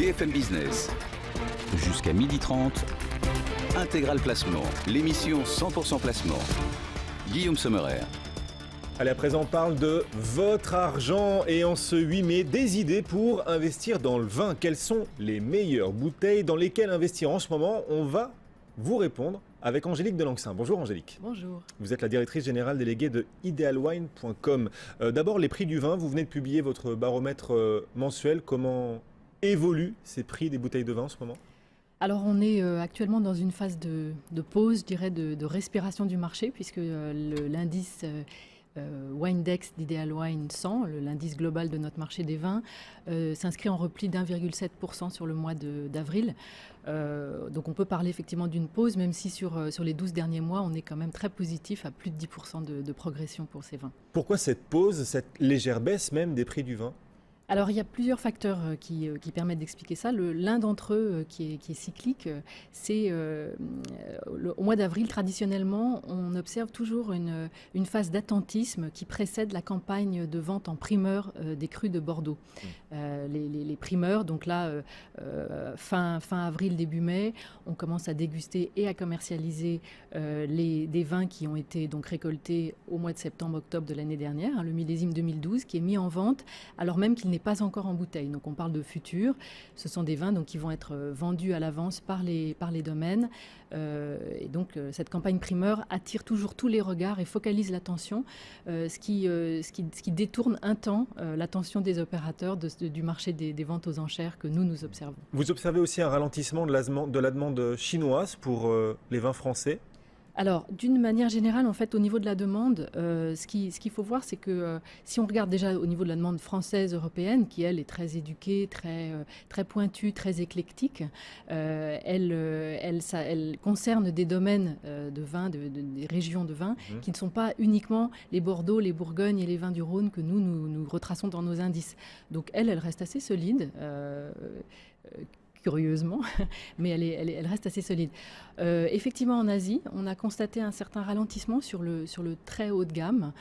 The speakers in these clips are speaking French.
BFM Business. Jusqu'à 12h30, Intégral Placement, l'émission 100% placement. Guillaume Sommerer. Allez, à présent, on parle de votre argent et en ce 8 mai, des idées pour investir dans le vin. Quelles sont les meilleures bouteilles dans lesquelles investir en ce moment? On va vous répondre avec Angélique Delancin. Bonjour Angélique. Bonjour. Vous êtes la directrice générale déléguée de idealwine.com. D'abord, les prix du vin. Vous venez de publier votre baromètre mensuel. Comment évoluent ces prix des bouteilles de vin en ce moment? Alors on est actuellement dans une phase de pause, je dirais, de respiration du marché, puisque l'indice Winedex d'Ideal Wine 100, l'indice global de notre marché des vins, s'inscrit en repli d'1,7% sur le mois d'avril. Donc on peut parler effectivement d'une pause, même si sur les 12 derniers mois, on est quand même très positif à plus de 10% de progression pour ces vins. Pourquoi cette pause, cette légère baisse même des prix du vin ? Alors il y a plusieurs facteurs qui permettent d'expliquer ça. L'un d'entre eux qui est cyclique, c'est au mois d'avril, traditionnellement, on observe toujours une phase d'attentisme qui précède la campagne de vente en primeur des crus de Bordeaux. Les primeurs, donc là, fin avril, début mai, on commence à déguster et à commercialiser des vins qui ont été donc récoltés au mois de septembre-octobre de l'année dernière, le millésime 2012, qui est mis en vente alors même qu'il n'est pas encore en bouteille. Donc on parle de futur. Ce sont des vins donc, qui vont être vendus à l'avance par les domaines. Et donc cette campagne primeur attire toujours tous les regards et focalise l'attention, ce qui détourne un temps l'attention des opérateurs du marché des ventes aux enchères que nous observons. Vous observez aussi un ralentissement de la demande chinoise pour les vins français ? Alors, d'une manière générale, en fait, au niveau de la demande, ce qu'il faut voir, c'est que si on regarde déjà au niveau de la demande française, européenne, qui elle est très éduquée, très pointue, très éclectique, elle concerne des domaines de vin, des régions de vin, qui ne sont pas uniquement les Bordeaux, les Bourgognes et les vins du Rhône que nous retraçons dans nos indices. Donc elle reste assez solide. Curieusement, mais elle reste assez solide. Effectivement, en Asie, on a constaté un certain ralentissement sur le très haut de gamme,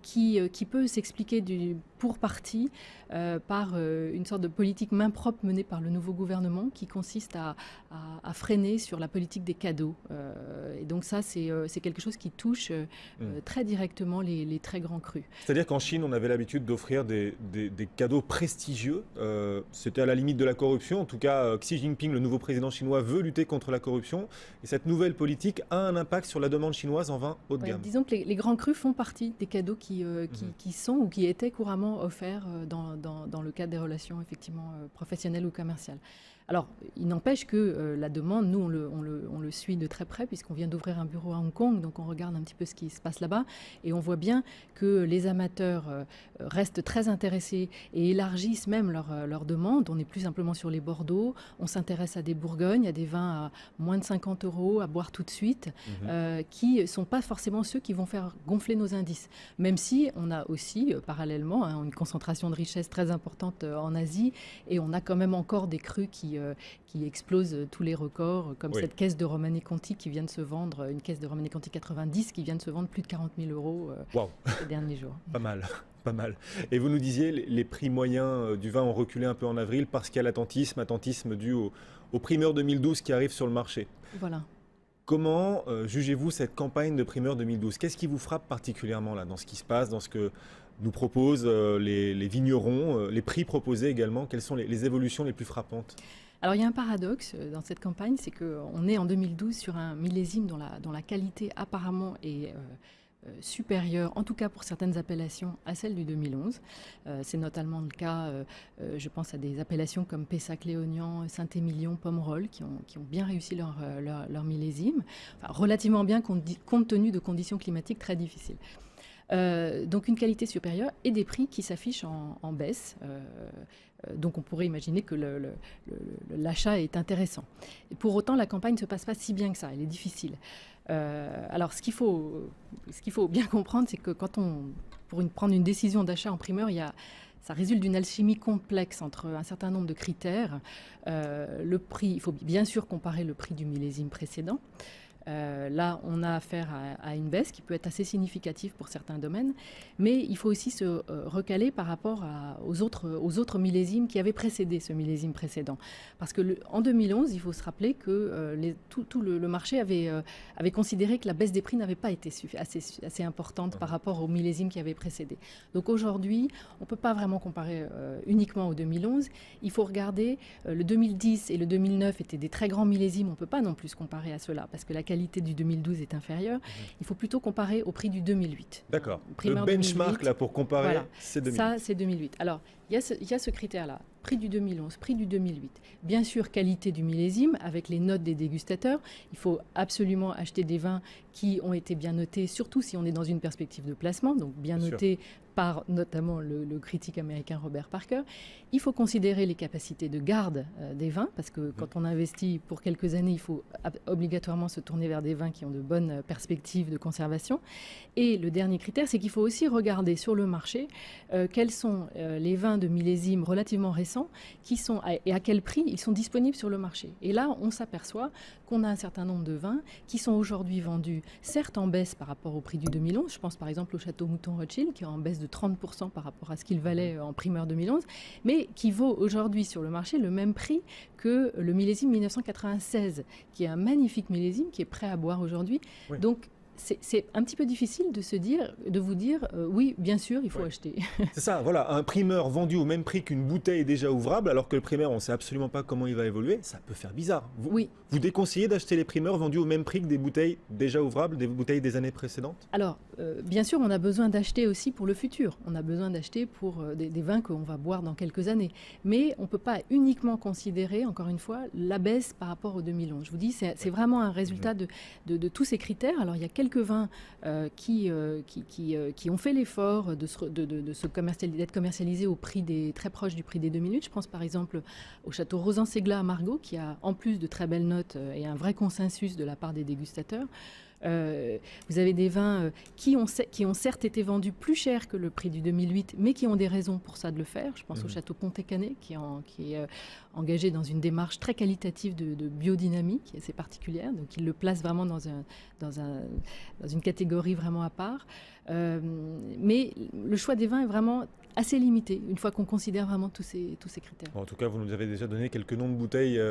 qui peut s'expliquer pour partie par une sorte de politique main propre menée par le nouveau gouvernement, qui consiste à freiner sur la politique des cadeaux. Et donc ça, c'est quelque chose qui touche très directement les très grands crus. C'est-à-dire qu'en Chine, on avait l'habitude d'offrir des cadeaux prestigieux. C'était à la limite de la corruption. En tout cas, Xi Jinping, le nouveau président chinois, veut lutter contre la corruption. Et cette nouvelle politique a un impact sur la demande chinoise en vin haut de gamme. Disons que les grands crus font partie des cadeaux qui sont ou qui étaient couramment offerts dans le cadre des relations effectivement professionnelles ou commerciales. Alors, il n'empêche que la demande, nous, on le suit de très près, puisqu'on vient d'ouvrir un bureau à Hong Kong, donc on regarde un petit peu ce qui se passe là-bas, et on voit bien que les amateurs restent très intéressés et élargissent même leur demande. On n'est plus simplement sur les Bordeaux, on s'intéresse à des Bourgognes, à des vins à moins de 50 € à boire tout de suite, qui ne sont pas forcément ceux qui vont faire gonfler nos indices. Même si on a aussi, parallèlement, une concentration de richesse très importante en Asie, et on a quand même encore des crus qui explosent tous les records, comme cette caisse de Romanée Conti qui vient de se vendre, une caisse de Romanée Conti 90 qui vient de se vendre plus de 40 000 € ces derniers jours. Pas mal. Et vous nous disiez, les prix moyens du vin ont reculé un peu en avril parce qu'il y a attentisme dû au primeur 2012 qui arrive sur le marché. Voilà. Comment jugez-vous cette campagne de primeur 2012 ? Qu'est-ce qui vous frappe particulièrement là, dans ce qui se passe, dans ce que nous proposent les vignerons, les prix proposés également? Quelles sont les évolutions les plus frappantes ? Alors il y a un paradoxe dans cette campagne, c'est qu'on est en 2012 sur un millésime dont la qualité apparemment est supérieure, en tout cas pour certaines appellations, à celle du 2011. C'est notamment le cas, je pense à des appellations comme Pessac-Léognan, Saint-Émilion, Pomerol, qui ont bien réussi leur millésime, enfin, relativement bien compte tenu de conditions climatiques très difficiles. Donc une qualité supérieure et des prix qui s'affichent en baisse. Donc on pourrait imaginer que l'achat est intéressant. Et pour autant, la campagne ne se passe pas si bien que ça, elle est difficile. Alors ce qu'il faut bien comprendre, c'est que pour prendre une décision d'achat en primeur, ça résulte d'une alchimie complexe entre un certain nombre de critères. Le prix, il faut bien sûr comparer le prix du millésime précédent. Là, on a affaire à une baisse qui peut être assez significative pour certains domaines, mais il faut aussi se recaler par rapport aux autres millésimes qui avaient précédé ce millésime précédent. Parce que en 2011, il faut se rappeler que tout le marché avait considéré que la baisse des prix n'avait pas été assez importante par rapport au millésime qui avait précédé. Donc aujourd'hui, on ne peut pas vraiment comparer uniquement au 2011. Il faut regarder le 2010 et le 2009 étaient des très grands millésimes. On ne peut pas non plus se comparer à cela parce que la qualité du 2012 est inférieure. Il faut plutôt comparer au prix du 2008. D'accord. Le benchmark 2008, là pour comparer, voilà, c'est 2008. Ça, c'est 2008. Alors, il y a ce critère-là. Prix du 2011, prix du 2008. Bien sûr, qualité du millésime avec les notes des dégustateurs. Il faut absolument acheter des vins qui ont été bien notés, surtout si on est dans une perspective de placement, donc bien notés par notamment le critique américain Robert Parker. Il faut considérer les capacités de garde des vins, parce que quand on investit pour quelques années, il faut obligatoirement se tourner vers des vins qui ont de bonnes perspectives de conservation. Et le dernier critère, c'est qu'il faut aussi regarder sur le marché quels sont les vins de millésime relativement récents et à quel prix ils sont disponibles sur le marché. Et là, on s'aperçoit qu'on a un certain nombre de vins qui sont aujourd'hui vendus, certes en baisse par rapport au prix du 2011. Je pense par exemple au Château Mouton Rothschild, qui est en baisse de 30% par rapport à ce qu'il valait en primeur 2011, mais qui vaut aujourd'hui sur le marché le même prix que le millésime 1996, qui est un magnifique millésime qui est prêt à boire aujourd'hui. Oui. Donc, c'est un petit peu difficile de vous dire oui, bien sûr, il faut acheter. C'est ça, voilà, un primeur vendu au même prix qu'une bouteille déjà ouvrable, alors que le primeur, on ne sait absolument pas comment il va évoluer, ça peut faire bizarre. Vous déconseillez d'acheter les primeurs vendus au même prix que des bouteilles déjà ouvrables, des bouteilles des années précédentes? Alors, bien sûr, on a besoin d'acheter aussi pour le futur. On a besoin d'acheter pour des vins qu'on va boire dans quelques années. Mais on ne peut pas uniquement considérer, encore une fois, la baisse par rapport au 2011. Je vous dis, c'est vraiment un résultat de tous ces critères. Alors, il y a quelques vins qui ont fait l'effort d'être commercialisés au prix très proche du prix des 2008. Je pense par exemple au Château Rosan-Ségla à Margaux, qui a en plus de très belles notes et un vrai consensus de la part des dégustateurs. Vous avez des vins qui ont certes été vendus plus cher que le prix du 2008, mais qui ont des raisons pour ça de le faire. Je pense au Château Pontet-Canet, qui est engagé dans une démarche très qualitative de biodynamie, qui est assez particulière. Donc il le place vraiment dans une catégorie vraiment à part. Mais le choix des vins est vraiment assez limité, une fois qu'on considère vraiment tous ces critères. En tout cas, vous nous avez déjà donné quelques noms de bouteilles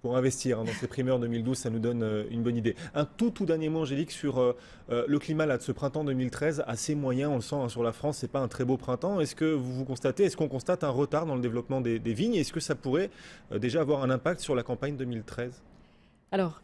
pour investir dans ces primeurs 2012, ça nous donne une bonne idée. Un tout dernier mot, Angélique, sur le climat là, de ce printemps 2013, assez moyen, on le sent sur la France, c'est pas un très beau printemps. Est-ce qu'on constate un retard dans le développement des vignes? Est-ce que ça pourrait déjà avoir un impact sur la campagne 2013? Alors,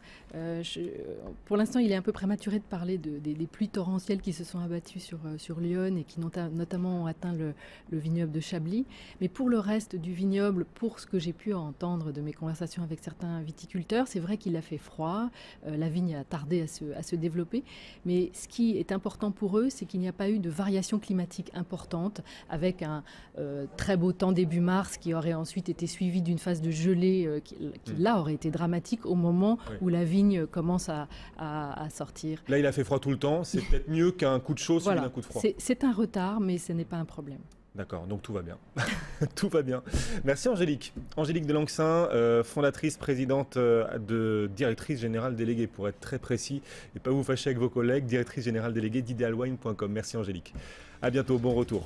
pour l'instant, il est un peu prématuré de parler des pluies torrentielles qui se sont abattues sur Lyon et qui notamment ont atteint le vignoble de Chablis. Mais pour le reste du vignoble, pour ce que j'ai pu entendre de mes conversations avec certains viticulteurs, c'est vrai qu'il a fait froid, la vigne a tardé à se développer. Mais ce qui est important pour eux, c'est qu'il n'y a pas eu de variation climatique importante avec un très beau temps début mars qui aurait ensuite été suivi d'une phase de gelée qui là aurait été dramatique au moment où la vigne commence à sortir. Là, il a fait froid tout le temps, c'est peut-être mieux qu'un coup de chaud suivi d'un coup de froid. C'est un retard, mais ce n'est pas un problème. D'accord, donc tout va bien. Tout va bien. Merci Angélique. Angélique Delancsin, fondatrice, présidente, directrice générale déléguée, pour être très précis et pas vous fâcher avec vos collègues, directrice générale déléguée d'Idealwine.com. Merci Angélique. À bientôt, bon retour.